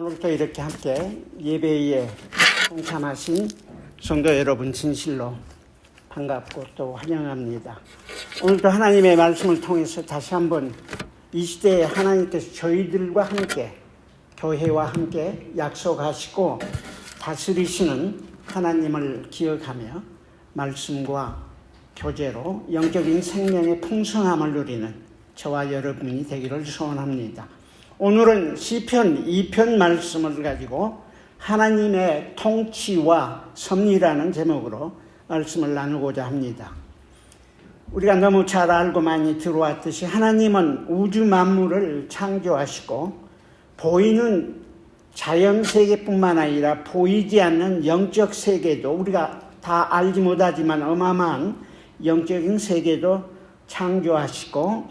오늘도 이렇게 함께 예배에 동참하신 성도 여러분 진실로 반갑고 또 환영합니다. 오늘도 하나님의 말씀을 통해서 다시 한번 이 시대에 하나님께서 저희들과 함께 교회와 함께 약속하시고 다스리시는 하나님을 기억하며 말씀과 교제로 영적인 생명의 풍성함을 누리는 저와 여러분이 되기를 소원합니다. 오늘은 시편 2편 말씀을 가지고 하나님의 통치와 섭리라는 제목으로 말씀을 나누고자 합니다. 우리가 너무 잘 알고 많이 들어왔듯이 하나님은 우주 만물을 창조하시고 보이는 자연 세계뿐만 아니라 보이지 않는 영적 세계도 우리가 다 알지 못하지만 어마어마한 영적인 세계도 창조하시고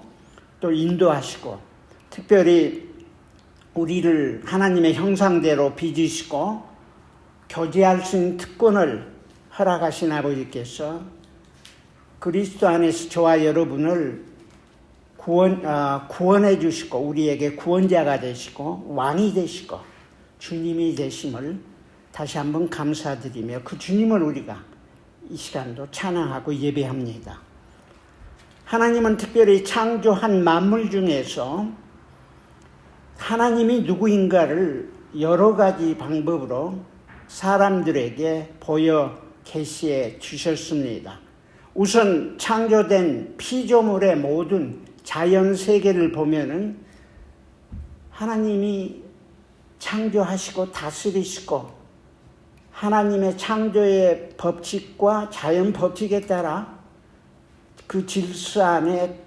또 인도하시고 특별히 우리를 하나님의 형상대로 빚으시고 교제할 수 있는 특권을 허락하신 아버지께서 그리스도 안에서 저와 여러분을 구원해 주시고 우리에게 구원자가 되시고 왕이 되시고 주님이 되심을 다시 한번 감사드리며 그 주님을 우리가 이 시간도 찬양하고 예배합니다. 하나님은 특별히 창조한 만물 중에서 하나님이 누구인가를 여러 가지 방법으로 사람들에게 보여 계시해 주셨습니다. 우선 창조된 피조물의 모든 자연 세계를 보면은 하나님이 창조하시고 다스리시고 하나님의 창조의 법칙과 자연 법칙에 따라 그 질서 안에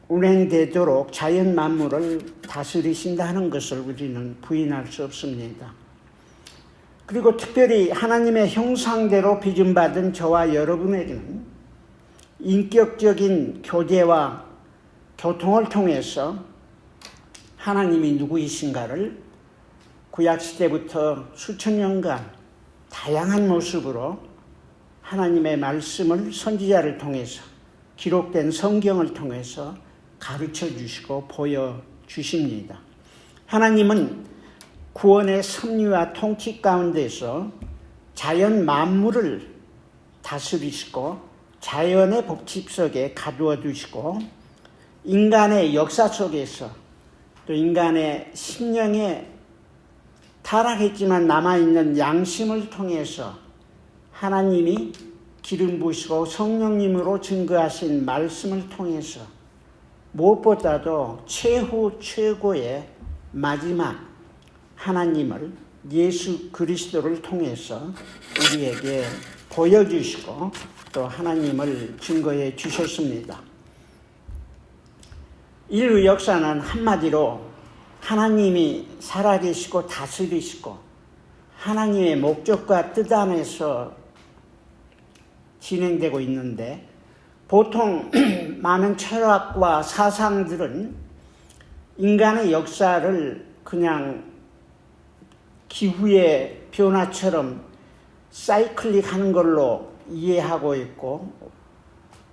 운행되도록 자연 만물을 다스리신다는 것을 우리는 부인할 수 없습니다. 그리고 특별히 하나님의 형상대로 빚음받은 저와 여러분에게는 인격적인 교제와 교통을 통해서 하나님이 누구이신가를 구약시대부터 수천 년간 다양한 모습으로 하나님의 말씀을 선지자를 통해서 기록된 성경을 통해서 가르쳐 주시고 보여주십니다. 하나님은 구원의 섭리와 통치 가운데서 자연 만물을 다스리시고 자연의 법칙 속에 가두어 두시고 인간의 역사 속에서 또 인간의 심령에 타락했지만 남아있는 양심을 통해서 하나님이 기름 부으시고 성령님으로 증거하신 말씀을 통해서 무엇보다도 최고의 마지막 하나님을 예수 그리스도를 통해서 우리에게 보여주시고 또 하나님을 증거해 주셨습니다. 인류 역사는 한마디로 하나님이 살아계시고 다스리시고 하나님의 목적과 뜻 안에서 진행되고 있는데 보통 많은 철학과 사상들은 인간의 역사를 그냥 기후의 변화처럼 사이클릭 하는 걸로 이해하고 있고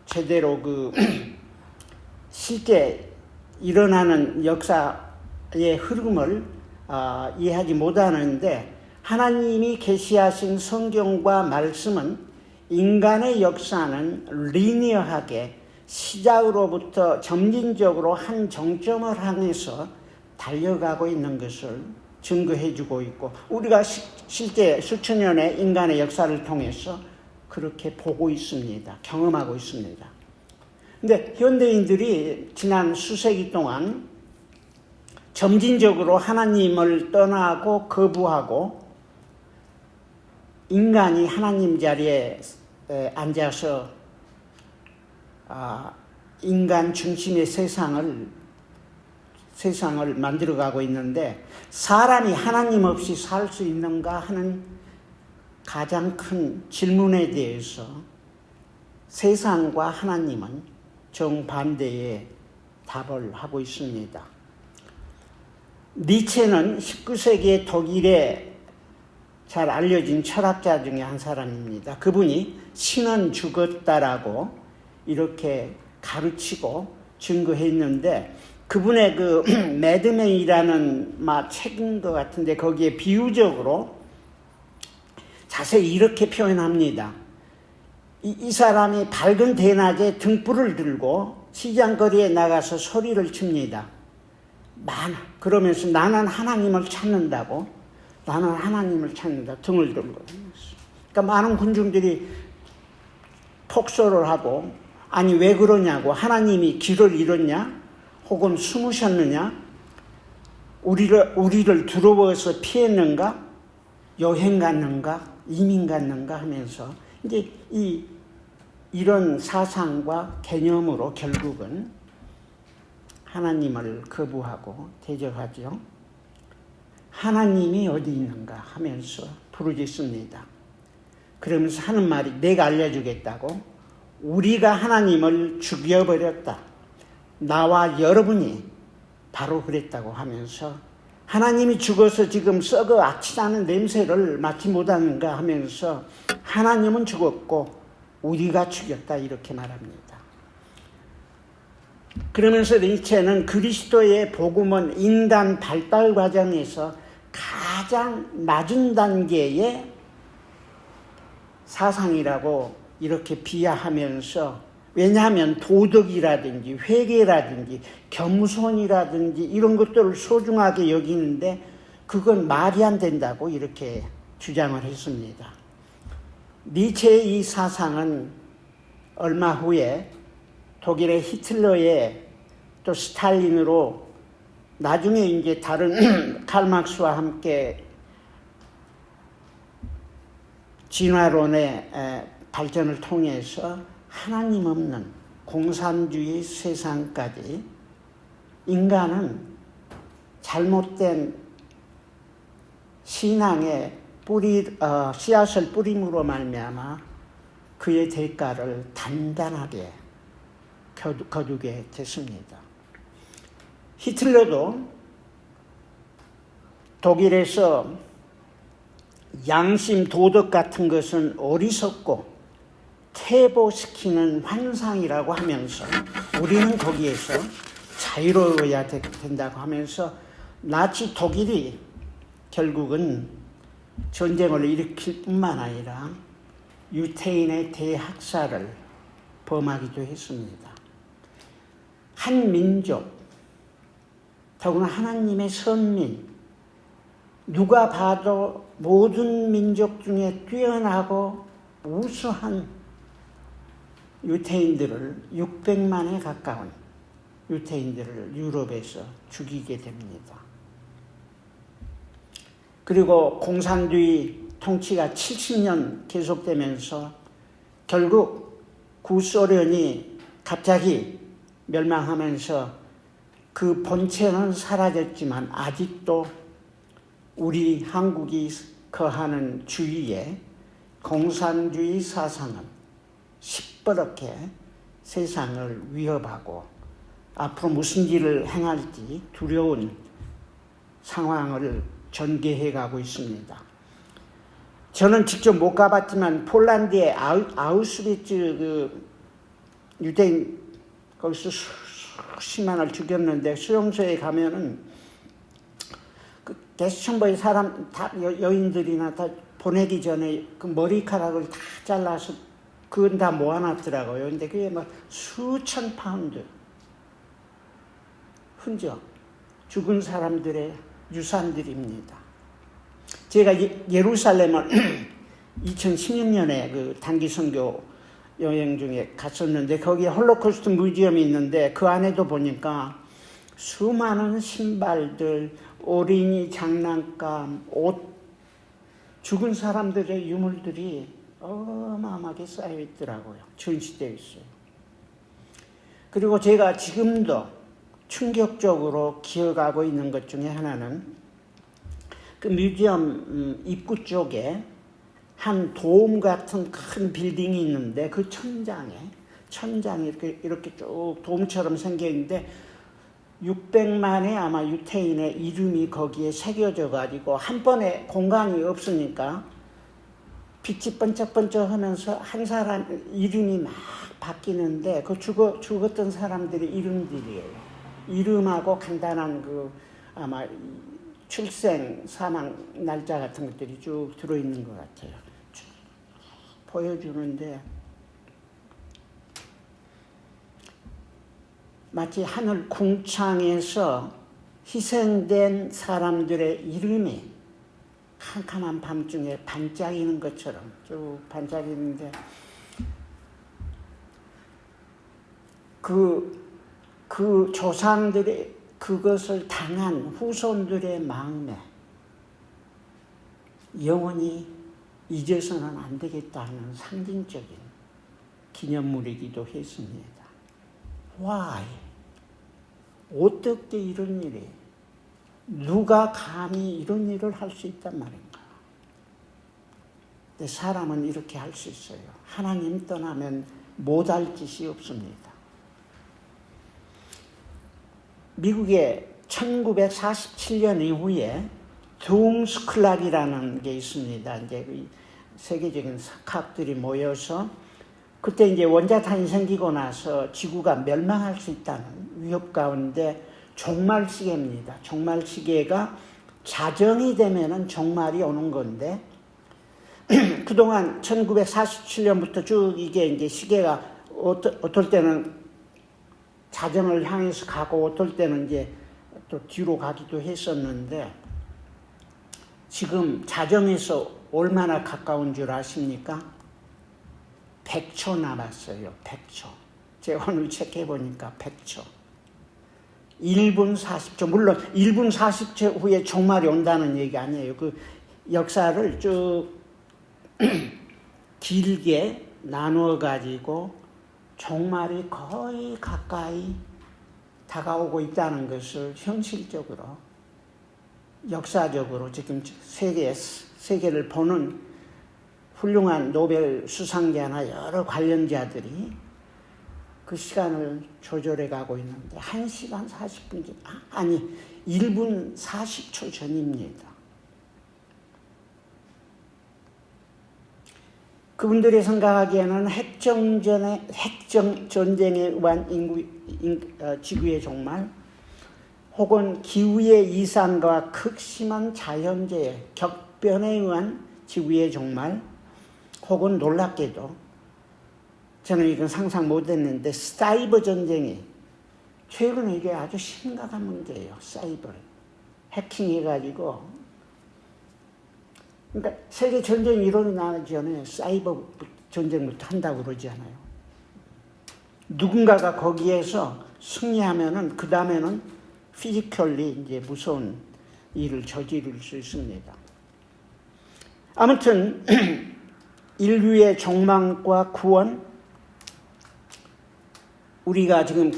제대로 실제 일어나는 역사의 흐름을 이해하지 못하는데 하나님이 계시하신 성경과 말씀은 인간의 역사는 리니어하게 시작으로부터 점진적으로 한 정점을 향해서 달려가고 있는 것을 증거해 주고 있고 우리가 실제 수천 년의 인간의 역사를 통해서 그렇게 보고 있습니다. 경험하고 있습니다. 근데 현대인들이 지난 수세기 동안 점진적으로 하나님을 떠나고 거부하고 인간이 하나님 자리에 앉아서 인간 중심의 세상을 만들어가고 있는데 사람이 하나님 없이 살 수 있는가 하는 가장 큰 질문에 대해서 세상과 하나님은 정반대의 답을 하고 있습니다. 니체는 19세기의 독일의 잘 알려진 철학자 중에 한 사람입니다. 그분이 신은 죽었다라고 이렇게 가르치고 증거했는데 그분의 그 매드맨이라는 책인 것 같은데 거기에 비유적으로 자세히 이렇게 표현합니다. 이 사람이 밝은 대낮에 등불을 들고 시장거리에 나가서 소리를 칩니다. 그러면서 나는 하나님을 찾는다고, 나는 하나님을 찾는다, 등을 들고. 그러니까 많은 군중들이 폭소를 하고, 아니 왜 그러냐고, 하나님이 길을 잃었냐, 혹은 숨으셨느냐, 우리를 두려워서 피했는가, 여행 갔는가, 이민 갔는가 하면서 이제 이런 사상과 개념으로 결국은 하나님을 거부하고 대적하죠. 하나님이 어디 있는가 하면서 부르짖습니다. 그러면서 하는 말이 내가 알려주겠다고, 우리가 하나님을 죽여버렸다. 나와 여러분이 바로 그랬다고 하면서 하나님이 죽어서 지금 썩어 악취나는 냄새를 맡지 못하는가 하면서 하나님은 죽었고 우리가 죽였다 이렇게 말합니다. 그러면서 니체는 그리스도의 복음은 인간 발달 과정에서 가장 낮은 단계의 사상이라고 이렇게 비하하면서, 왜냐하면 도덕이라든지 회개라든지 겸손이라든지 이런 것들을 소중하게 여기는데 그건 말이 안 된다고 이렇게 주장을 했습니다. 니체의 이 사상은 얼마 후에 독일의 히틀러의 또 스탈린으로 나중에 이제 다른 칼막스와 함께 진화론의 발전을 통해서 하나님 없는 공산주의 세상까지 인간은 잘못된 신앙의 씨앗을 뿌림으로 말미암아 그의 대가를 단단하게 거두게 됐습니다. 히틀러도 독일에서 양심, 도덕 같은 것은 어리석고 퇴보시키는 환상이라고 하면서 우리는 거기에서 자유로워야 된다고 하면서 나치 독일이 결국은 전쟁을 일으킬 뿐만 아니라 유태인의 대학살을 범하기도 했습니다. 한 민족, 더구나 하나님의 선민, 누가 봐도 모든 민족 중에 뛰어나고 우수한 유태인들을 600만에 가까운 유태인들을 유럽에서 죽이게 됩니다. 그리고 공산주의 통치가 70년 계속되면서 결국 구소련이 갑자기 멸망하면서 그 본체는 사라졌지만 아직도 우리 한국이 거하는 주위에 공산주의 사상은 시퍼렇게 세상을 위협하고 앞으로 무슨 일을 행할지 두려운 상황을 전개해 가고 있습니다. 저는 직접 못 가봤지만 폴란드의 아우슈비츠 그 유대인 거기서 수십만을 죽였는데 수용소에 가면은 그 게스천부의 사람 다 여인들이나 다 보내기 전에 그 머리카락을 다 잘라서 그건 다 모아놨더라고요. 근데 그게 막 수천 파운드 흔적, 죽은 사람들의 유산들입니다. 제가 예루살렘을 2016년에 그 단기 선교 여행 중에 갔었는데 거기에 홀로코스트 뮤지엄이 있는데 그 안에도 보니까 수많은 신발들, 어린이 장난감, 옷, 죽은 사람들의 유물들이 어마어마하게 쌓여 있더라고요. 전시되어 있어요. 그리고 제가 지금도 충격적으로 기억하고 있는 것 중에 하나는 그 뮤지엄 입구 쪽에 한 돔 같은 큰 빌딩이 있는데 그 천장이 이렇게 쭉 돔처럼 생겨 있는데 600만의 아마 유태인의 이름이 거기에 새겨져 가지고 한 번에 공간이 없으니까 빛이 번쩍번쩍 하면서 한 사람 이름이 막 바뀌는데 그 죽었던 사람들의 이름들이에요. 이름하고 간단한 아마 출생, 사망 날짜 같은 것들이 쭉 들어있는 것 같아요. 쭉 보여주는데 마치 하늘 궁창에서 희생된 사람들의 이름이 캄캄한 밤중에 반짝이는 것처럼 쭉 반짝이는데 그 조상들의 그것을 당한 후손들의 마음에 영원히 잊어서는 안 되겠다 하는 상징적인 기념물이기도 했습니다. Why? 어떻게 이런 일이, 누가 감히 이런 일을 할 수 있단 말인가? 근데 사람은 이렇게 할 수 있어요. 하나님 떠나면 못할 짓이 없습니다. 미국의 1947년 이후에 둠스클락이라는 게 있습니다. 이제 세계적인 학들이 모여서 그때 이제 원자탄이 생기고 나서 지구가 멸망할 수 있다는 위협 가운데 종말시계입니다. 종말시계가 자정이 되면은 종말이 오는 건데 그동안 1947년부터 쭉 이게 이제 시계가 어떨 때는 자정을 향해서 가고 어떨 때는 이제 또 뒤로 가기도 했었는데 지금 자정에서 얼마나 가까운 줄 아십니까? 100초 남았어요. 100초. 제가 오늘 체크해보니까 100초. 1분 40초. 물론 1분 40초 후에 종말이 온다는 얘기 아니에요. 그 역사를 쭉 길게 나누어 가지고 종말이 거의 가까이 다가오고 있다는 것을 현실적으로, 역사적으로 지금 세계를 보는 훌륭한 노벨 수상자나 여러 관련자들이 그 시간을 조절해 가고 있는데 1시간 40분 전, 아니 1분 40초 전입니다. 그분들이 생각하기에는 핵전쟁에 의한 지구의 종말, 혹은 기후의 이상과 극심한 자연재해, 격변에 의한 지구의 종말, 혹은 놀랍게도 저는 이건 상상 못했는데 사이버 전쟁이 최근에 이게 아주 심각한 문제예요. 사이버 해킹해가지고, 그러니까 세계 전쟁이 일어나기 전에 사이버 전쟁부터 한다고 그러지 않아요. 누군가가 거기에서 승리하면은 그 다음에는 피지컬리 이제 무서운 일을 저지를 수 있습니다. 아무튼 인류의 종말과 구원, 우리가 지금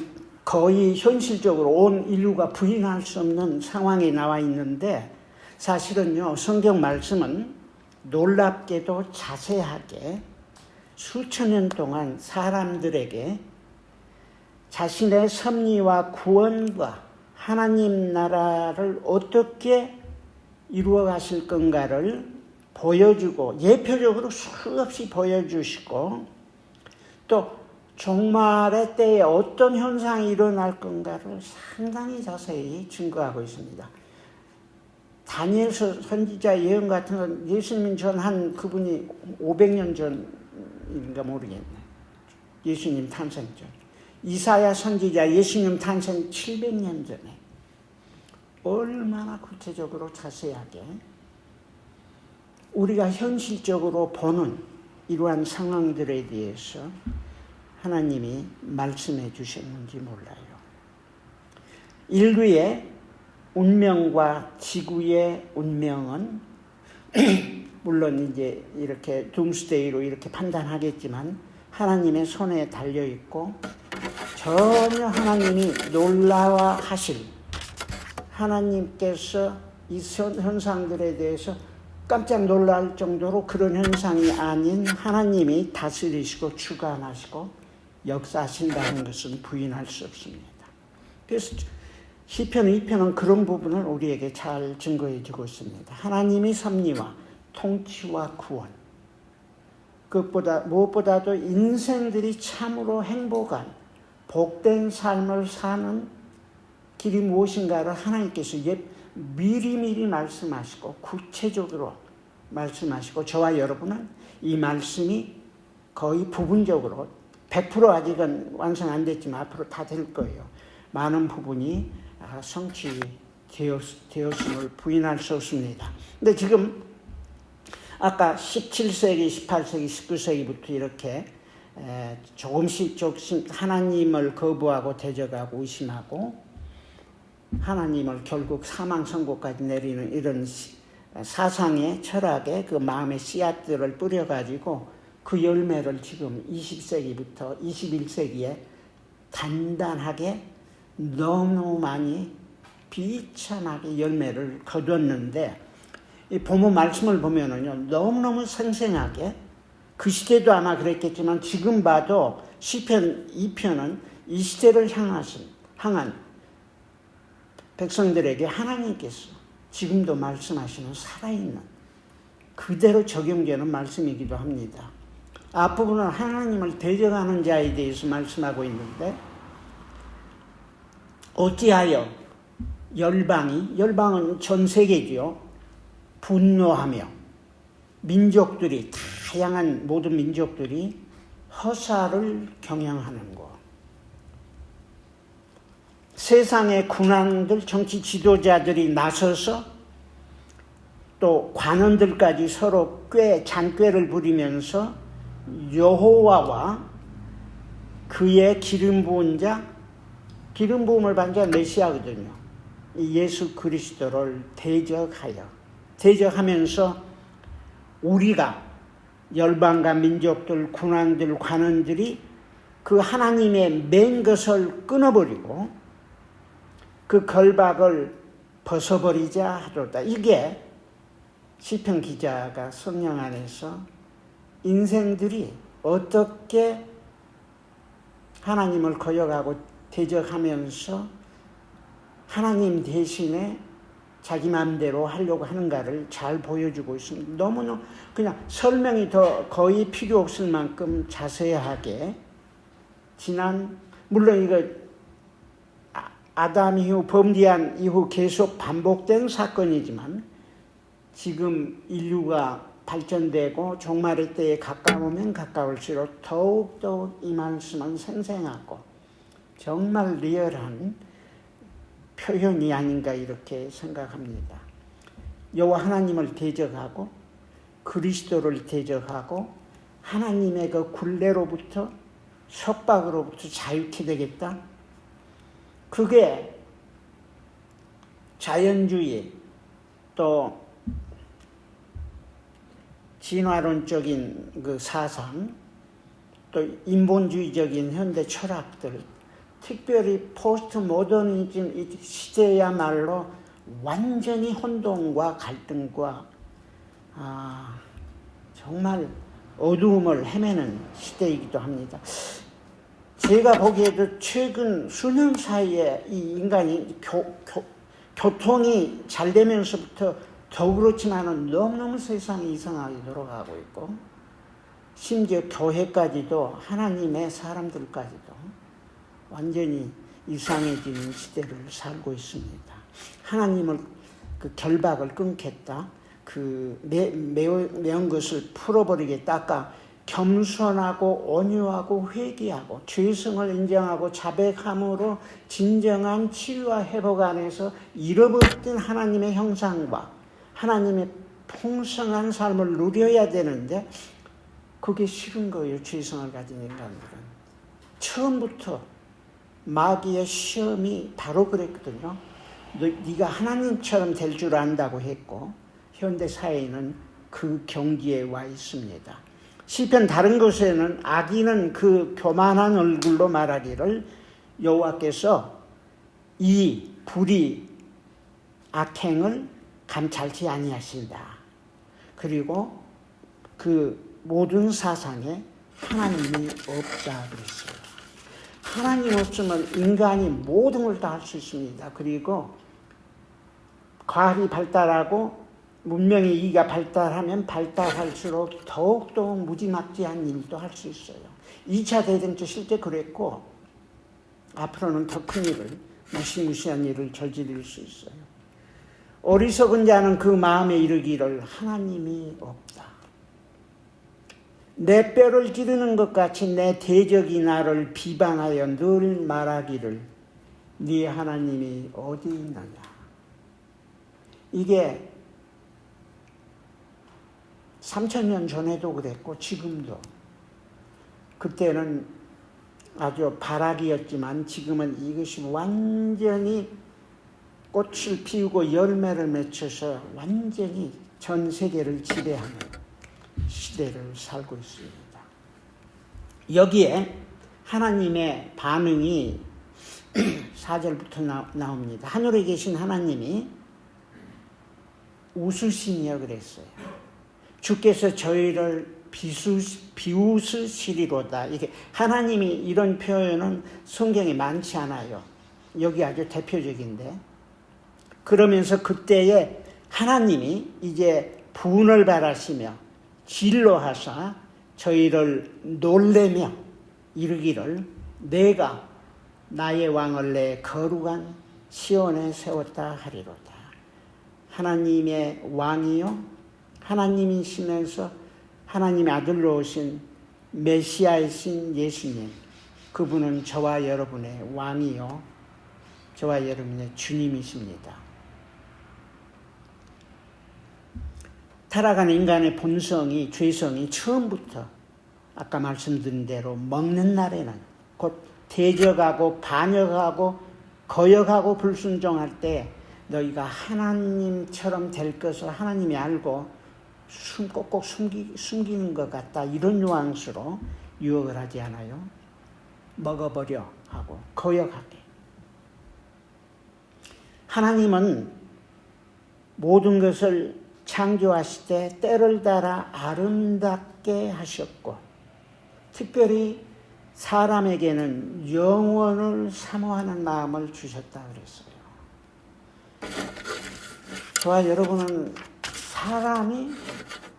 거의 현실적으로 온 인류가 부인할 수 없는 상황에 나와 있는데, 사실은요, 성경 말씀은 놀랍게도 자세하게 수천 년 동안 사람들에게 자신의 섭리와 구원과 하나님 나라를 어떻게 이루어 가실 건가를 보여주고, 예표적으로 수없이 보여주시고, 또 종말의 때에 어떤 현상이 일어날 건가를 상당히 자세히 증거하고 있습니다. 다니엘 선지자 예언 같은 건 예수님 전 한 그분이 500년 전인가 모르겠네. 예수님 탄생 전. 이사야 선지자 예수님 탄생 700년 전에 얼마나 구체적으로 자세하게 우리가 현실적으로 보는 이러한 상황들에 대해서 하나님이 말씀해 주셨는지 몰라요. 인류의 운명과 지구의 운명은 물론 이제 이렇게 둠스데이로 이렇게 판단하겠지만 하나님의 손에 달려 있고, 전혀 하나님이 놀라워하실, 하나님께서 이 현상들에 대해서 깜짝 놀랄 정도로 그런 현상이 아닌 하나님이 다스리시고 주관하시고 역사하신다는 것은 부인할 수 없습니다. 그래서 시편 2편은 그런 부분을 우리에게 잘 증거해 주고 있습니다. 하나님의 섭리와 통치와 구원, 그것보다 무엇보다도 인생들이 참으로 행복한 복된 삶을 사는 길이 무엇인가를 하나님께서 미리미리 말씀하시고 구체적으로 말씀하시고 저와 여러분은 이 말씀이 거의 부분적으로 100% 아직은 완성 안 됐지만 앞으로 다 될 거예요. 많은 부분이 성취되었음을 부인할 수 없습니다. 근데 지금 아까 17세기, 18세기, 19세기부터 이렇게 조금씩 하나님을 거부하고 대적하고 의심하고 하나님을 결국 사망 선고까지 내리는 이런 사상의 철학의 그 마음의 씨앗들을 뿌려가지고 그 열매를 지금 20세기부터 21세기에 단단하게 너무 많이 비참하게 열매를 거뒀는데 이 본문 말씀을 보면은요 너무너무 생생하게 그 시대도 아마 그랬겠지만 지금 봐도 시편 2편은 이 시대를 향한 백성들에게 하나님께서 지금도 말씀하시는 살아있는 그대로 적용되는 말씀이기도 합니다. 앞부분은 하나님을 대적하는 자에 대해서 말씀하고 있는데 어찌하여 열방은 전 세계지요. 분노하며 민족들이 다양한 모든 민족들이 허사를 경영하는 것. 세상의 군왕들, 정치 지도자들이 나서서 또 관원들까지 서로 잔꾀를 부리면서 여호와와 그의 기름 부은 자, 기름 부음을 받은 자 메시아거든요. 예수 그리스도를 대적하면서 우리가 열방과 민족들, 군왕들, 관원들이 그 하나님의 맨 것을 끊어버리고 그 결박을 벗어버리자 하도다. 이게 시편 기자가 성령 안에서 인생들이 어떻게 하나님을 거역하고 대적하면서 하나님 대신에 자기 마음대로 하려고 하는가를 잘 보여주고 있습니다. 너무너무 그냥 설명이 더 거의 필요 없을 만큼 자세하게 물론 이거 아담 이후 범죄한 이후 계속 반복된 사건이지만 지금 인류가 발전되고 종말의 때에 가까우면 가까울수록 더욱더욱 이 말씀은 생생하고 정말 리얼한 표현이 아닌가 이렇게 생각합니다. 여호와 하나님을 대적하고 그리스도를 대적하고 하나님의 그 굴레로부터 속박으로부터 자유케 되겠다. 그게 자연주의 또 진화론적인 그 사상 또 인본주의적인 현대 철학들 특별히 포스트 모더니즘 시대야말로 완전히 혼돈과 갈등과 정말 어두움을 헤매는 시대이기도 합니다. 제가 보기에도 최근 수년 사이에 이 인간이 교통이 잘 되면서부터 더 그렇지만은 너무너무 세상이 이상하게 돌아가고 있고 심지어 교회까지도 하나님의 사람들까지도 완전히 이상해지는 시대를 살고 있습니다. 하나님을 그 결박을 끊겠다. 그 매운 것을 풀어버리겠다. 아까 겸손하고 온유하고 회개하고 죄성을 인정하고 자백함으로 진정한 치유와 회복 안에서 잃어버렸던 하나님의 형상과 하나님의 풍성한 삶을 누려야 되는데 그게 싫은 거예요. 죄성을 가진 인간들은. 처음부터 마귀의 시험이 바로 그랬거든요. 네가 하나님처럼 될 줄 안다고 했고 현대 사회는 그 경지에 와 있습니다. 시편 다른 곳에는 악인은 그 교만한 얼굴로 말하기를 여호와께서 이 불의 악행을 감찰치 아니하신다. 그리고 그 모든 사상에 하나님이 없다 그랬어요. 하나님 없으면 인간이 모든 걸 다 할 수 있습니다. 그리고 과학이 발달하고 문명의 이가 발달하면 발달할수록 더욱더욱 무지막지한 일도 할 수 있어요. 2차 대전 때 실제 그랬고 앞으로는 더 큰 일을 무시무시한 일을 저지를 수 있어요. 어리석은 자는 그 마음에 이르기를 하나님이 없다. 내 뼈를 기르는 것 같이 내 대적이 나를 비방하여 늘 말하기를 네 하나님이 어디 있느냐. 이게 3000년 전에도 그랬고 지금도. 그때는 아주 발악이었지만 지금은 이것이 완전히 꽃을 피우고 열매를 맺혀서 완전히 전 세계를 지배하는 시대를 살고 있습니다. 여기에 하나님의 반응이 4절부터 나옵니다. 하늘에 계신 하나님이 웃으시며 그랬어요. 주께서 저희를 비웃으시리로다. 이게 하나님이 이런 표현은 성경에 많지 않아요. 여기 아주 대표적인데, 그러면서 그때에 하나님이 이제 분을 발하시며 진노하사 저희를 놀래며 이르기를 내가 나의 왕을 내 거룩한 시온에 세웠다 하리로다. 하나님의 왕이요 하나님이시면서 하나님의 아들로 오신 메시아이신 예수님, 그분은 저와 여러분의 왕이요 저와 여러분의 주님이십니다. 타락한 인간의 본성이, 죄성이 처음부터 아까 말씀드린 대로 먹는 날에는 곧 대적하고 반역하고 거역하고 불순종할 때 너희가 하나님처럼 될 것을 하나님이 알고 꼭꼭 숨기는 것 같다, 이런 뉘앙스로 유혹을 하지 않아요. 먹어버려 하고 거역하게. 하나님은 모든 것을 창조하실 때 때를 따라 아름답게 하셨고, 특별히 사람에게는 영원을 사모하는 마음을 주셨다 그랬어요. 저와 여러분은 사람이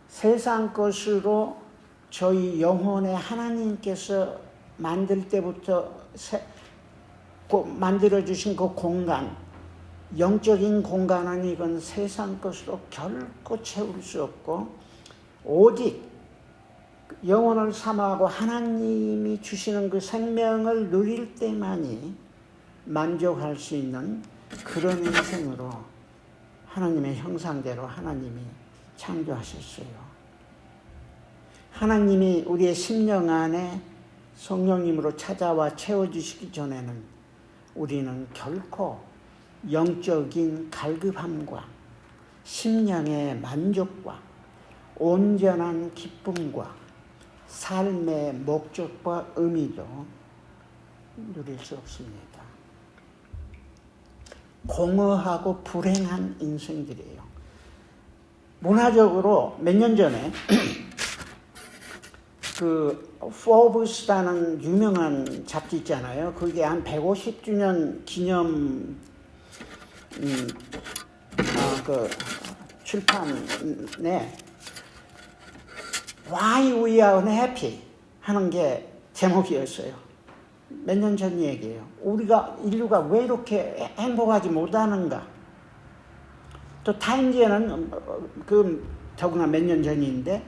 세상 것으로 저희 영혼에 하나님께서 만들 때부터 만들어주신 그 공간, 영적인 공간은 이건 세상 것으로 결코 채울 수 없고, 오직 영혼을 사모하고 하나님이 주시는 그 생명을 누릴 때만이 만족할 수 있는 그런 인생으로 하나님의 형상대로 하나님이 창조하셨어요. 하나님이 우리의 심령 안에 성령님으로 찾아와 채워주시기 전에는 우리는 결코 영적인 갈급함과 심령의 만족과 온전한 기쁨과 삶의 목적과 의미도 누릴 수 없습니다. 공허하고 불행한 인생들이에요. 문화적으로 몇 년 전에 그 포브스라는 유명한 잡지 있잖아요. 그게 한 150주년 기념 그 출판에 Why we are unhappy 하는 게 제목이었어요. 몇 년 전 얘기예요. 인류가 왜 이렇게 행복하지 못하는가. 또 타임즈에는 더구나 몇 년 전인데,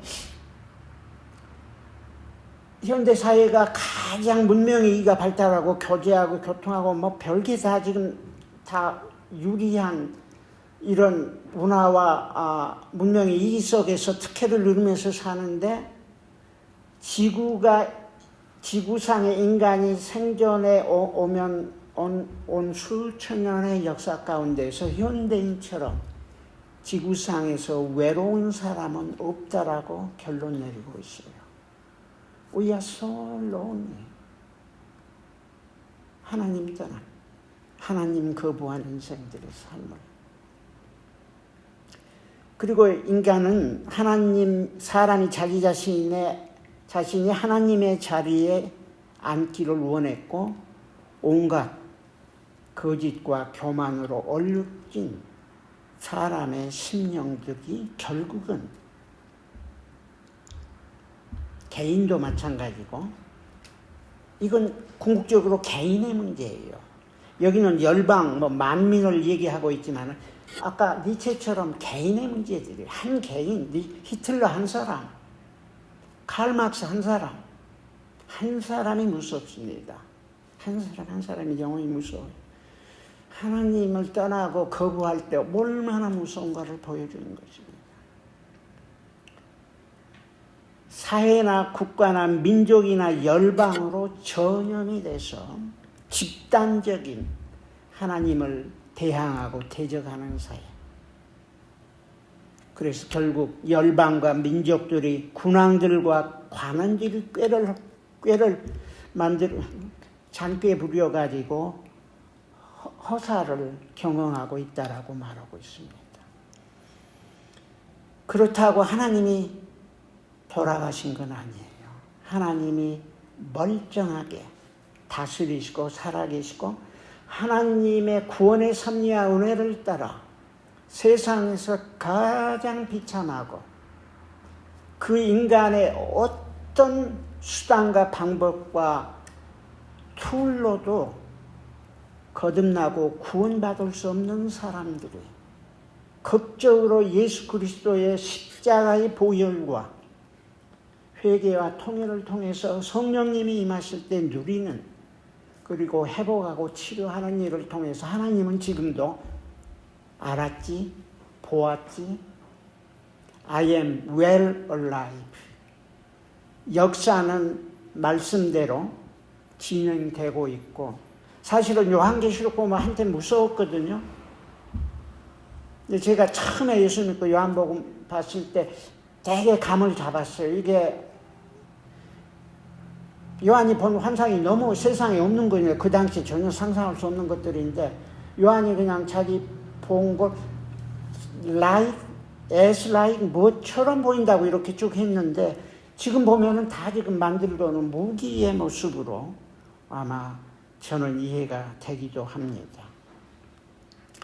현대 사회가 가장 문명의가 발달하고 교제하고 교통하고 뭐 별게 다 지금 다 유리한 이런 문화와 문명의 이기 속에서 특혜를 누리면서 사는데, 지구상의 인간이 생존해 온 수천 년의 역사 가운데서 현대인처럼 지구상에서 외로운 사람은 없다라고 결론 내리고 있어요. We are so lonely. 하나님 떠난, 하나님 거부한 인생들의 삶을. 그리고 인간은 사람이 자기 자신이 하나님의 자리에 앉기를 원했고, 온갖 거짓과 교만으로 얼룩진 사람의 심령들이 결국은 개인도 마찬가지고, 이건 궁극적으로 개인의 문제예요. 여기는 열방, 만민을 얘기하고 있지만 아까 니체처럼 개인의 문제들이 한 개인, 히틀러 한 사람, 칼막스 한 사람이 무섭습니다. 한 사람이 영원히 무서워요. 하나님을 떠나고 거부할 때 얼마나 무서운가를 보여주는 것입니다. 사회나 국가나 민족이나 열방으로 전염이 돼서 집단적인 하나님을 대항하고 대적하는 사회. 그래서 결국 열방과 민족들이 군왕들과 관원들이 꾀를 만들어 잔꾀 부려가지고 허사를 경영하고 있다라고 말하고 있습니다. 그렇다고 하나님이 돌아가신 건 아니에요. 하나님이 멀쩡하게 다스리시고 살아계시고 하나님의 구원의 섭리와 은혜를 따라 세상에서 가장 비참하고 그 인간의 어떤 수단과 방법과 툴로도 거듭나고 구원받을 수 없는 사람들이 극적으로 예수 그리스도의 십자가의 보혈과 회개와 통일을 통해서 성령님이 임하실 때 누리는, 그리고 회복하고 치료하는 일을 통해서 하나님은 지금도 알았지, 보았지, I am well alive. 역사는 말씀대로 진행되고 있고, 사실은 요한계시록 보면 한때 무서웠거든요. 근데 제가 처음에 예수 믿고 요한복음 봤을 때 되게 감을 잡았어요. 이게 요한이 본 환상이 너무 세상에 없는 거예요. 그 당시에 전혀 상상할 수 없는 것들인데, 요한이 그냥 자기 본 걸 like, as like, 뭐처럼 보인다고 이렇게 쭉 했는데, 지금 보면은 다 지금 만들어 놓은 무기의 모습으로 아마 저는 이해가 되기도 합니다.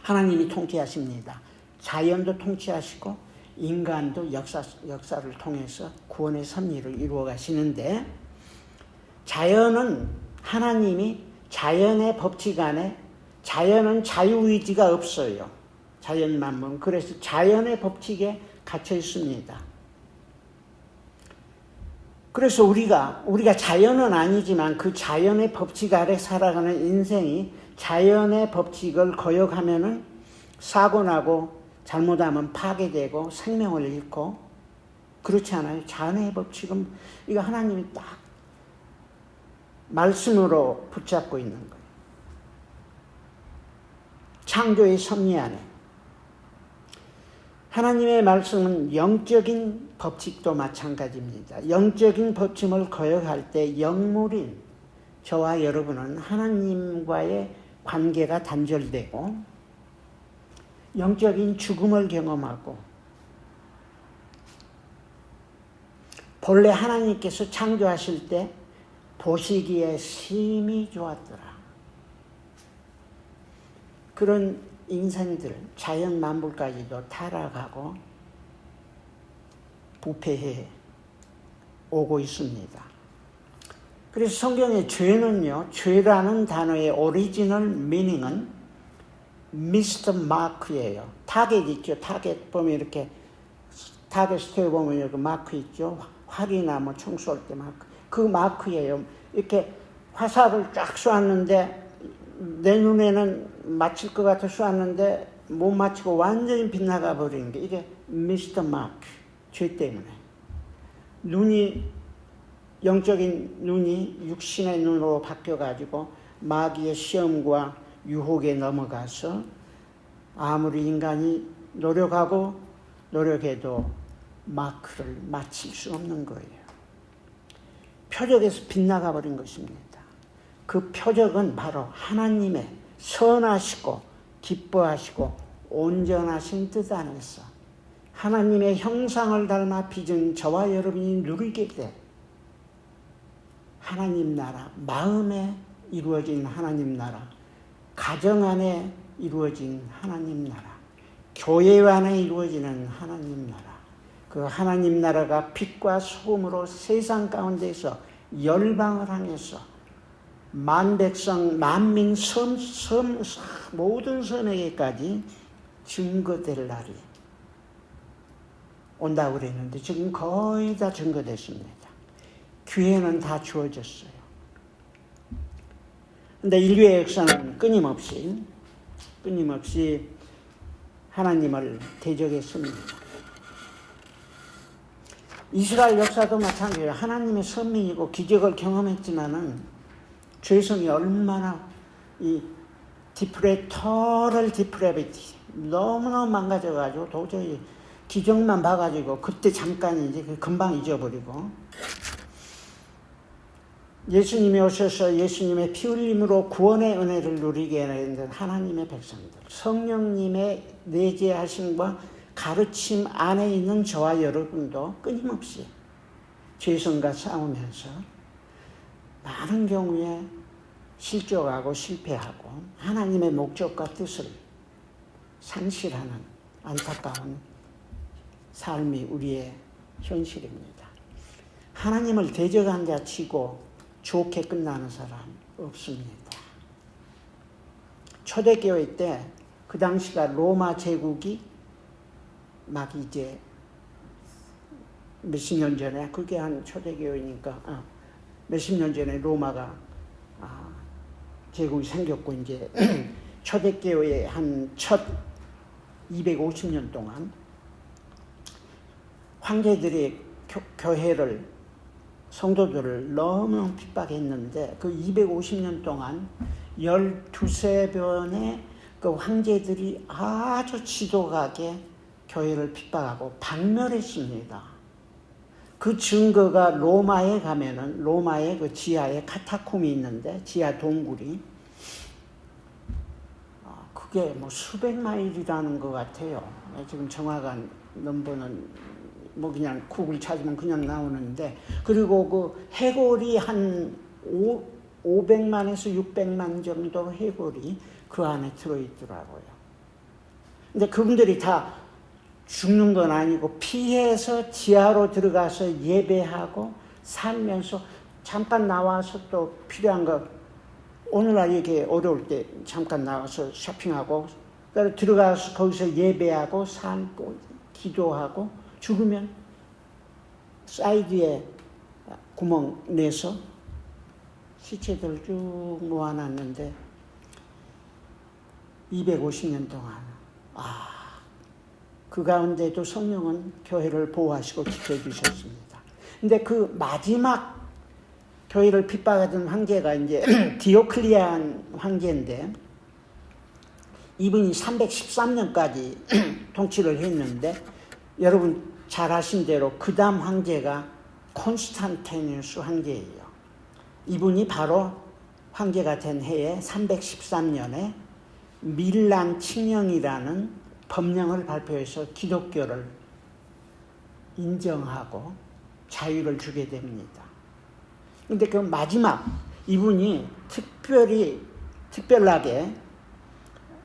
하나님이 통치하십니다. 자연도 통치하시고 인간도 역사를 통해서 구원의 섭리를 이루어 가시는데, 자연은 하나님이 자연의 법칙 안에, 자연은 자유의지가 없어요. 자연 만물. 그래서 자연의 법칙에 갇혀 있습니다. 그래서 우리가 자연은 아니지만 그 자연의 법칙 아래 살아가는 인생이 자연의 법칙을 거역하면은 사고 나고 잘못하면 파괴되고 생명을 잃고, 그렇지 않아요? 자연의 법칙은 이거 하나님이 딱 말씀으로 붙잡고 있는 거예요. 창조의 섭리 안에 하나님의 말씀은 영적인 법칙도 마찬가지입니다. 영적인 법칙을 거역할 때 영물인 저와 여러분은 하나님과의 관계가 단절되고 영적인 죽음을 경험하고, 본래 하나님께서 창조하실 때 보시기에 심히 좋았더라. 그런 인생들, 자연 만물까지도 타락하고 부패해 오고 있습니다. 그래서 성경의 죄는요, 죄라는 단어의 오리지널 미닝은 미스터 마크예요. 타겟 있죠. 타겟 보면 이렇게 타겟 스테어 보면 이렇게 마크 있죠. 활이나 뭐 총 쏠 때 마크. 그 마크예요. 이렇게 화살을 쫙 쏘았는데 내 눈에는 맞힐 것 같아 쏘았는데 못 맞히고 완전히 빗나가 버리는 게 이게 미스터 마크. 죄 때문에. 영적인 눈이 육신의 눈으로 바뀌어가지고 마귀의 시험과 유혹에 넘어가서 아무리 인간이 노력해도 마크를 맞힐 수 없는 거예요. 표적에서 빗나가 버린 것입니다. 그 표적은 바로 하나님의 선하시고 기뻐하시고 온전하신 뜻 안에서 하나님의 형상을 닮아 빚은 저와 여러분이 누리게 돼 하나님 나라, 마음에 이루어진 하나님 나라, 가정 안에 이루어진 하나님 나라, 교회 안에 이루어지는 하나님 나라, 그 하나님 나라가 빛과 소금으로 세상 가운데서 열방을 향해서 만 백성, 만민, 모든 선에게까지 증거될 날이 온다고 그랬는데 지금 거의 다 증거됐습니다. 기회는 다 주어졌어요. 근데 인류의 역사는 끊임없이 하나님을 대적했습니다. 이스라엘 역사도 마찬가지예요. 하나님의 선민이고 기적을 경험했지만은 죄성이 얼마나 이 토럴 디프레비티 너무너무 망가져가지고 도저히 기적만 봐가지고 그때 잠깐 이제 금방 잊어버리고 예수님이 오셔서 예수님의 피 흘림으로 구원의 은혜를 누리게 하는 하나님의 백성들, 성령님의 내재하심과 가르침 안에 있는 저와 여러분도 끊임없이 죄성과 싸우면서 많은 경우에 실족하고 실패하고 하나님의 목적과 뜻을 상실하는 안타까운 삶이 우리의 현실입니다. 하나님을 대적한 자 치고 좋게 끝나는 사람 없습니다. 초대교회 때 그 당시가 로마 제국이 막 이제 몇십 년 전에 그게 한 초대교회니까 몇십 년 전에 로마가 제국이 생겼고 이제 초대교회 한 첫 250년 동안 황제들이 교회를 성도들을 너무 핍박했는데 그 250년 동안 12번의 그 황제들이 아주 지독하게 교회를 핍박하고 박멸했습니다. 그 증거가 로마에 가면은 로마의 그 지하에 카타콤이 있는데 지하 동굴이 그게 뭐 수백 마일이라는 것 같아요. 지금 정확한 넘버는 뭐 그냥 구글 찾으면 그냥 나오는데 그리고 그 해골이 한 500만에서 600만 정도 해골이 그 안에 들어있더라고요. 근데 그분들이 다 죽는 건 아니고 피해서 지하로 들어가서 예배하고 살면서 잠깐 나와서 또 필요한 거 오늘날 이게 어려울 때 잠깐 나와서 쇼핑하고 들어가서 거기서 예배하고 살고 기도하고 죽으면 사이드에 구멍 내서 시체들 쭉 모아놨는데 250년 동안 그 가운데도 성령은 교회를 보호하시고 지켜주셨습니다. 근데 그 마지막 교회를 핍박하던 황제가 이제 디오클리안 황제인데 이분이 313년까지 통치를 했는데 여러분 잘 아신 대로 그 다음 황제가 콘스탄티누스 황제예요. 이분이 바로 황제가 된 해에 313년에 밀란 칙령이라는 법령을 발표해서 기독교를 인정하고 자유를 주게 됩니다. 근데 그 마지막 이분이 특별하게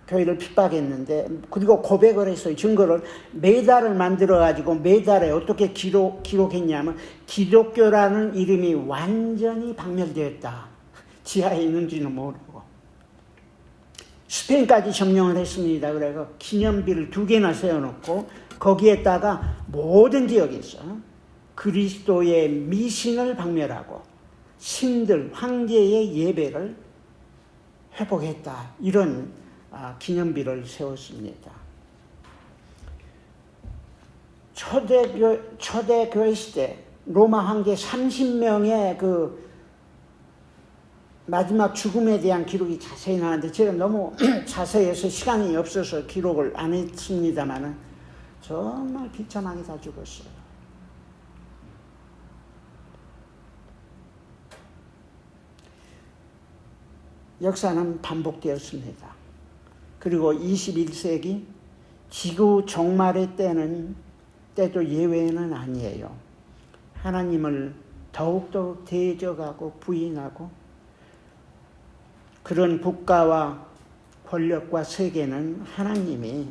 교회를 핍박했는데 그리고 고백을 했어요. 증거를 메달을 만들어가지고 메달에 어떻게 기록했냐면 기독교라는 이름이 완전히 박멸되었다. 지하에 있는지는 모르고 스페인까지 점령을 했습니다. 그래서 기념비를 2개나 세워놓고 거기에다가 모든 지역에서 그리스도의 미신을 박멸하고 신들, 황제의 예배를 회복했다. 이런 기념비를 세웠습니다. 초대교회 시대 로마 황제 30명의 그 마지막 죽음에 대한 기록이 자세히 나왔는데 제가 너무 자세해서 시간이 없어서 기록을 안 했습니다만 정말 비참하게 다 죽었어요. 역사는 반복되었습니다. 그리고 21세기 지구 종말의 때도 예외는 아니에요. 하나님을 더욱더 대적하고 부인하고 그런 국가와 권력과 세계는 하나님이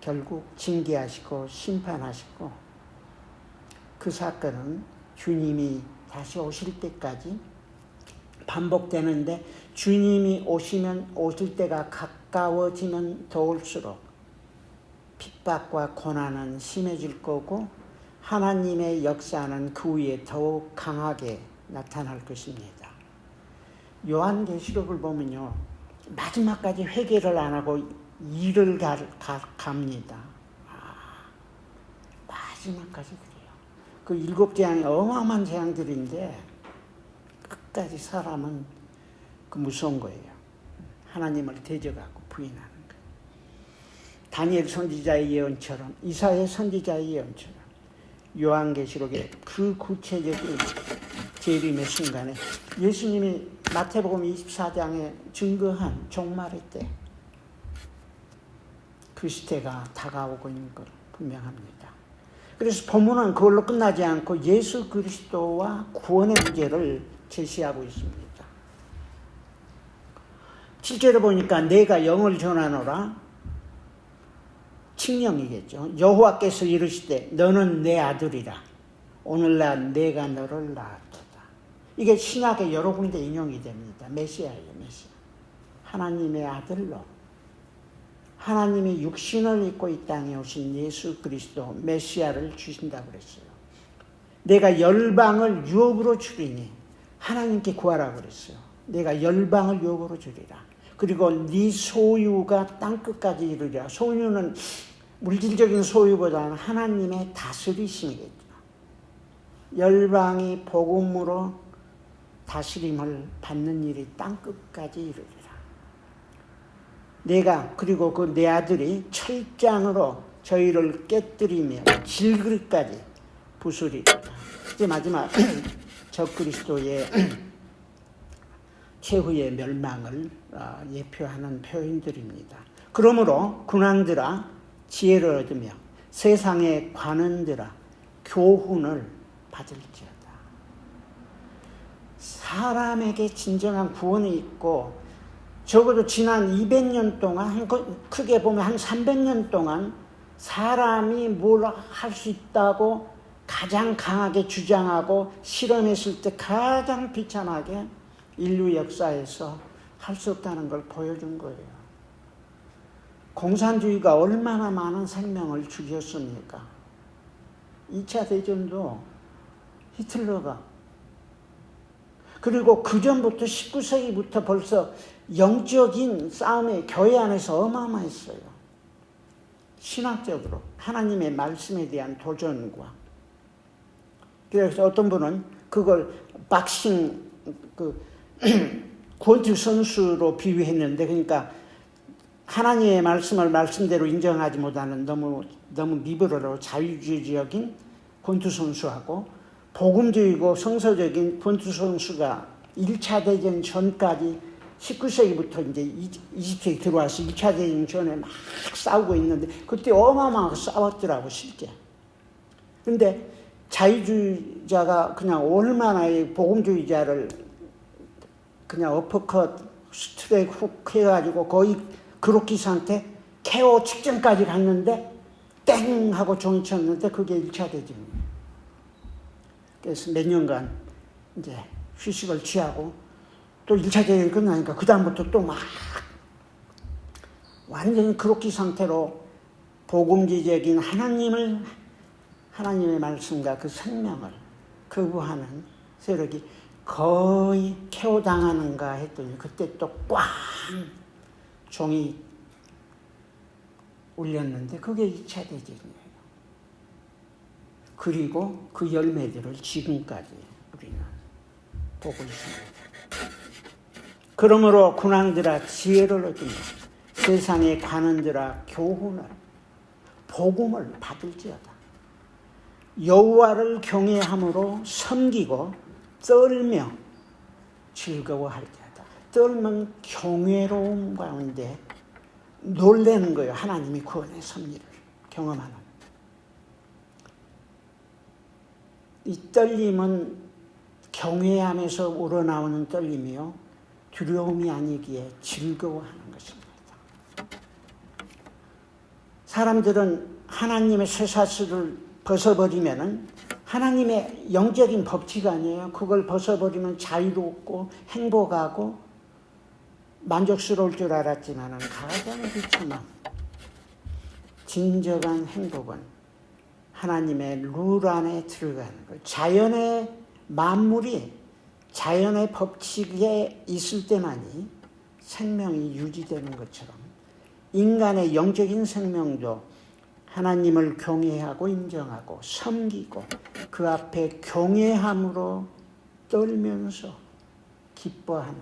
결국 징계하시고 심판하시고 그 사건은 주님이 다시 오실 때까지 반복되는데 주님이 오실 때가 가까워지면 더울수록 핍박과 고난은 심해질 거고 하나님의 역사는 그 위에 더욱 강하게 나타날 것입니다. 요한계시록을 보면요, 마지막까지 회개를 안 하고 일을 갑니다. 마지막까지 그래요. 그 7재앙이 어마어마한 재앙들인데 끝까지 사람은 그 무서운 거예요. 하나님을 대적하고 부인하는 거예요. 다니엘 선지자의 예언처럼, 이사야 선지자의 예언처럼 요한계시록의 그 구체적인 재림의 순간에 예수님이 마태복음 24장에 증거한 종말의 때 그 시대가 다가오고 있는 것 분명합니다. 그래서 본문은 그걸로 끝나지 않고 예수 그리스도와 구원의 문제를 제시하고 있습니다. 7절에 보니까 내가 영을 전하노라, 칙령이겠죠. 여호와께서 이르시되 너는 내 아들이라 오늘날 내가 너를 낳았도다. 이게 신약의 여러 군데 인용이 됩니다. 메시아예요. 메시아. 하나님의 아들로 하나님이 육신을 입고 이 땅에 오신 예수 그리스도 메시아를 주신다고 그랬어요. 내가 열방을 유업으로 주리니 하나님께 구하라고 그랬어요. 내가 열방을 유업으로 주리라. 그리고 네 소유가 땅끝까지 이르리라. 소유는 물질적인 소유보다는 하나님의 다스리심이겠죠. 열방이 복음으로 다스림을 받는 일이 땅끝까지 이르리라. 내가 그리고 그 내 아들이 철장으로 저희를 깨뜨리며 질그릇까지 부수리라. 이제 마지막 적그리스도의 최후의 멸망을 예표하는 표현들입니다. 그러므로 군왕들아 지혜를 얻으며 세상의 관원들아 교훈을 받을지어다. 사람에게 진정한 구원이 있고 적어도 지난 200년 동안, 크게 보면 한 300년 동안 사람이 뭘 할 수 있다고 가장 강하게 주장하고 실험했을 때 가장 비참하게 인류 역사에서 할 수 없다는 걸 보여준 거예요. 공산주의가 얼마나 많은 생명을 죽였습니까? 2차 대전도 히틀러가, 그리고 그 전부터 19세기부터 벌써 영적인 싸움이 교회 안에서 어마어마했어요. 신학적으로 하나님의 말씀에 대한 도전과. 그래서 어떤 분은 그걸 박싱 권투 선수로 비유했는데, 그러니까 하나님의 말씀을 말씀대로 인정하지 못하는 너무 리버럴하고 자유주의적인 권투 선수하고 복음주의고 성서적인 권투 선수가 1차 대전 전까지 19세기부터 이제 20세기 들어와서 2차 대전 전에 막 싸우고 있는데 그때 어마어마하게 싸웠더라고, 실제. 근데 자유주의자가 그냥 얼마나 복음주의자를 그냥 어퍼컷 스트레이트 훅 해가지고 거의 그로키스한테 KO 직전까지 갔는데 땡 하고 종이 쳤는데 그게 1차 대전이에요. 그래서 몇 년간 이제 휴식을 취하고 또 1차 대전이 끝나니까 그다음부터 또 막 완전히 그로키 상태로 복음지적인 하나님의 말씀과 그 생명을 거부하는 세력이 거의 KO 당하는가 했더니 그때 또 꽝 종이 울렸는데 그게 2차 대전이에요. 그리고 그 열매들을 지금까지 우리는 보고 있습니다. 그러므로 군왕들아 지혜를 얻으며 세상의 관원들아 교훈을 복음을 받을지어다. 여호와를 경외함으로 섬기고 떨며 즐거워할지어다. 떨면 경외로움 가운데 놀라는 거예요. 하나님이 구원의 섭리를 경험하는. 이 떨림은 경외함에서 우러나오는 떨림이요, 두려움이 아니기에 즐거워하는 것입니다. 사람들은 하나님의 쇠사슬을 벗어버리면은 하나님의 영적인 법칙 아니에요? 그걸 벗어버리면 자유롭고 행복하고 만족스러울 줄 알았지만 가장 그렇지만 진정한 행복은 하나님의 룰 안에 들어가는 거예요. 자연의 만물이 자연의 법칙에 있을 때만이 생명이 유지되는 것처럼 인간의 영적인 생명도 하나님을 경외하고 인정하고 섬기고 그 앞에 경외함으로 떨면서 기뻐하는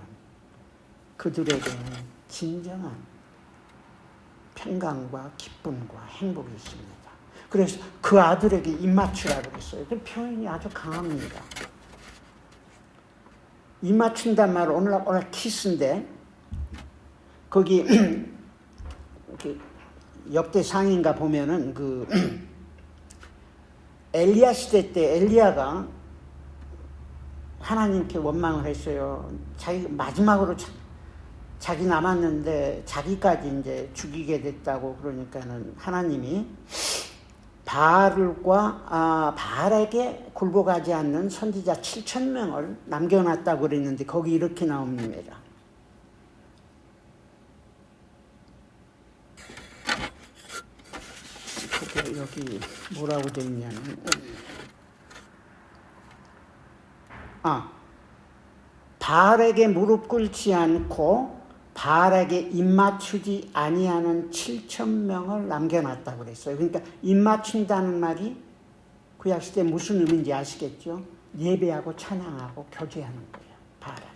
그들에게는 진정한 평강과 기쁨과 행복이 있습니다. 그래서 그 아들에게 입맞추라고 그랬어요. 그 표현이 아주 강합니다. 입맞춘단 말 오늘 키스인데 거기 역대상인가 보면은 그 엘리야 시대 때 엘리야가 하나님께 원망을 했어요. 자기 마지막으로 자기 남았는데 자기까지 이제 죽이게 됐다고 그러니까는 하나님이 바알에게 굴복하지 않는 선지자 7,000명을 남겨놨다고 그랬는데 거기 이렇게 나옵니다. 여기 뭐라고 되어 있냐면 바알에게 무릎 꿇지 않고 바알에게 입맞추지 아니하는 7,000명을 남겨놨다고 그랬어요. 그러니까 입맞춘다는 말이 구약시대 무슨 의미인지 아시겠죠? 예배하고 찬양하고 교제하는 거예요. 바알한테.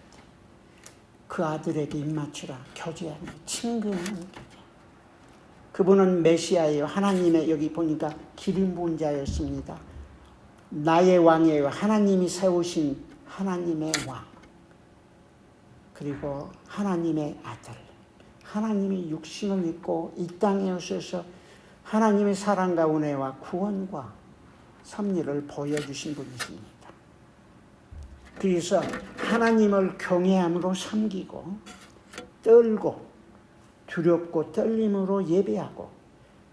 그 아들에게 입맞추라. 교제하는 거예요. 친근한 교제. 그분은 메시아예요. 하나님의 여기 보니까 기름 부은 자였습니다. 나의 왕이에요. 하나님이 세우신 하나님의 왕. 그리고 하나님의 아들. 하나님이 육신을 입고 이 땅에 오셔서 하나님의 사랑과 은혜와 구원과 섭리를 보여주신 분이십니다. 그래서 하나님을 경외함으로 섬기고 떨고 두렵고 떨림으로 예배하고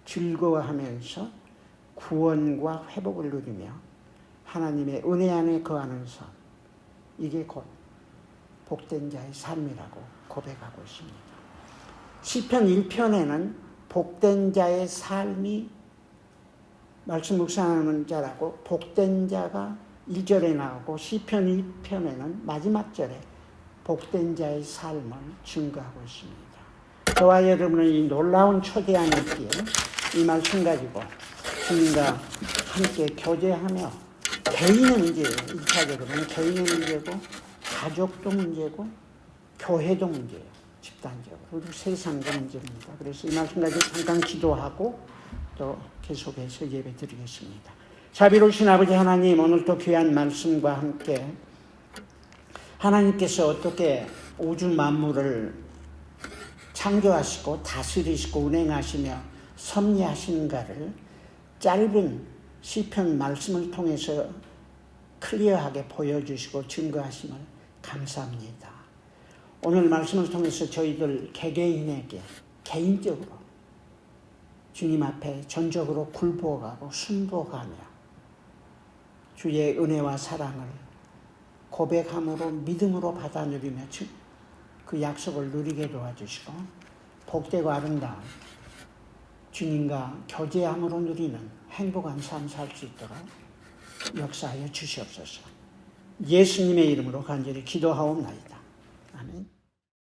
즐거워하면서 구원과 회복을 누리며 하나님의 은혜 안에 거하는 삶, 이게 곧 복된 자의 삶이라고 고백하고 있습니다. 시편 1편에는 복된 자의 삶이 말씀 묵상하는 자라고 복된 자가 1절에 나오고 시편 2편에는 마지막 절에 복된 자의 삶을 증거하고 있습니다. 저와 여러분은 이 놀라운 초대한 있기에 이 말씀 가지고 주님과 함께 교제하며 개인의 문제예요. 1차적으로는 개인의 문제고 가족도 문제고 교회도 문제예요. 집단적으로. 그리고 세상도 문제입니다. 그래서 이 말씀 가지고 잠깐 기도하고 또 계속해서 예배 드리겠습니다. 자비로우신 아버지 하나님, 오늘도 귀한 말씀과 함께 하나님께서 어떻게 우주 만물을 창조하시고 다스리시고 운행하시며 섭리하시는가를 짧은 시편 말씀을 통해서 클리어하게 보여주시고 증거하심을 감사합니다. 오늘 말씀을 통해서 저희들 개개인에게 개인적으로 주님 앞에 전적으로 굴복하고 순복하며 주의 은혜와 사랑을 고백함으로 믿음으로 받아 누리며 그 약속을 누리게 도와주시고 복되고 아름다운 주님과 교제함으로 누리는 행복한 삶 살 수 있도록 역사하여 주시옵소서. 예수님의 이름으로 간절히 기도하옵나이다. 아멘.